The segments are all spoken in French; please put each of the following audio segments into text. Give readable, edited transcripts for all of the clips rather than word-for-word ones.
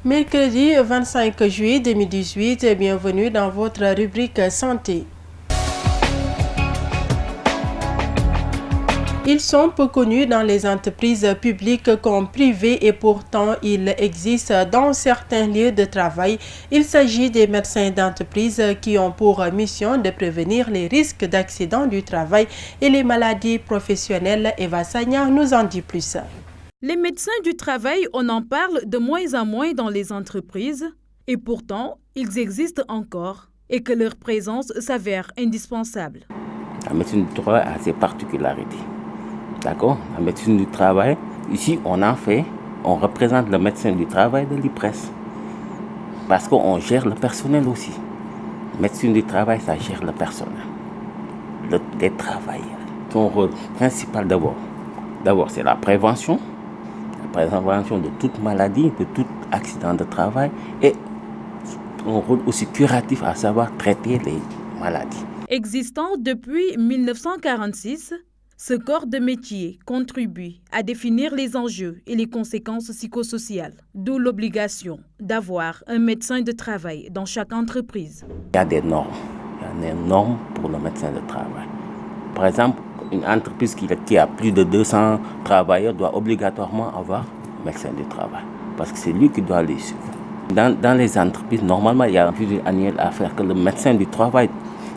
Mercredi 25 juillet 2018, bienvenue dans votre rubrique santé. Ils sont peu connus dans les entreprises publiques comme privées et pourtant ils existent dans certains lieux de travail. Il s'agit des médecins d'entreprise qui ont pour mission de prévenir les risques d'accidents du travail et les maladies professionnelles. Eva Sagna nous en dit plus. Les médecins du travail, on en parle de moins en moins dans les entreprises et pourtant ils existent encore et que leur présence s'avère indispensable. La médecine du travail a ses particularités. D'accord? La médecine du travail, ici on représente le médecin du travail de l'IPRES. Parce qu'on gère le personnel aussi. La médecine du travail, ça gère le personnel. Les travailleurs. Son rôle principal d'abord c'est la prévention de toute maladie, de tout accident de travail et son rôle aussi curatif, à savoir traiter les maladies. Existant depuis 1946, ce corps de métier contribue à définir les enjeux et les conséquences psychosociales, d'où l'obligation d'avoir un médecin de travail dans chaque entreprise. Il y a des normes pour le médecin de travail. Par exemple, une entreprise qui a plus de 200 travailleurs doit obligatoirement avoir un médecin du travail, parce que c'est lui qui doit les suivre. Dans les entreprises, normalement, il y a un budget annuel à faire que le médecin du travail,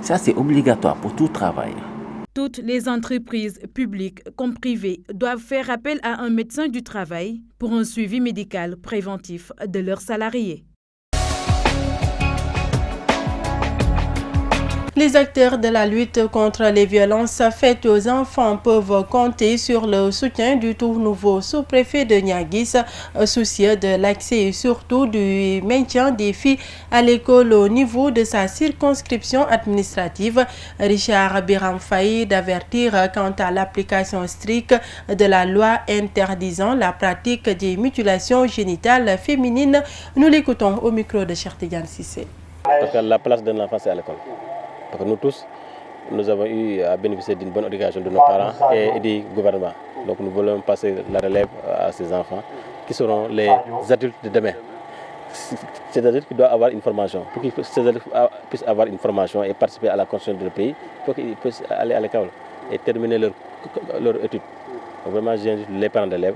ça c'est obligatoire pour tout travailleur. Toutes les entreprises publiques comme privées doivent faire appel à un médecin du travail pour un suivi médical préventif de leurs salariés. Les acteurs de la lutte contre les violences faites aux enfants peuvent compter sur le soutien du tout nouveau sous-préfet de Niaguis, soucieux de l'accès et surtout du maintien des filles à l'école au niveau de sa circonscription administrative. Richard Biram Faye d'avertir quant à l'application stricte de la loi interdisant la pratique des mutilations génitales féminines. Nous l'écoutons au micro de Cheikh Tidiane Cissé. Parce que la place de l'enfant, c'est à l'école. Parce que nous tous, nous avons eu à bénéficier d'une bonne éducation de nos parents et du gouvernement. Donc nous voulons passer la relève à ces enfants qui seront les adultes de demain. Ces adultes qui doivent avoir une formation. Pour que ces adultes puissent avoir une formation et participer à la construction du pays, il faut qu'ils puissent aller à l'école et terminer leur étude. Donc vraiment, j'invite les parents d'élèves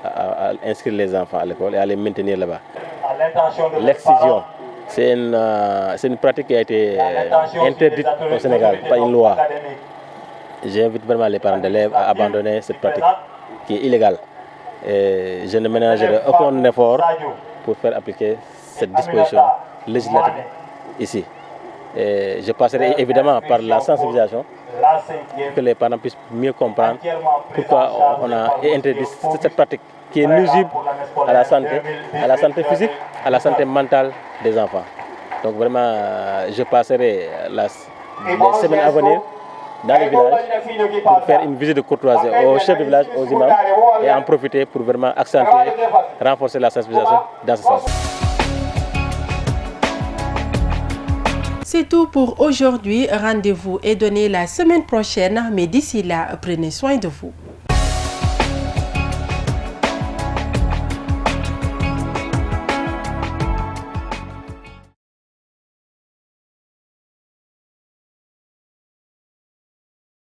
à inscrire les enfants à l'école et à les maintenir là-bas. L'excision. C'est une pratique qui a été interdite au Sénégal par une loi. J'invite vraiment les parents d'élèves à abandonner cette pratique qui est illégale. Et je ne ménagerai aucun effort pour faire appliquer cette disposition législative ici. Et je passerai évidemment par la sensibilisation pour que les parents puissent mieux comprendre pourquoi on a interdit cette pratique qui est nuisible à la santé physique, à la santé mentale des enfants. Donc vraiment, je passerai les semaines à venir dans les villages pour faire une visite de courtoisie aux chefs de village, aux imams et en profiter pour vraiment accentuer, renforcer la sensibilisation dans ce sens. C'est tout pour aujourd'hui. Rendez-vous est donné la semaine prochaine, mais d'ici là, prenez soin de vous.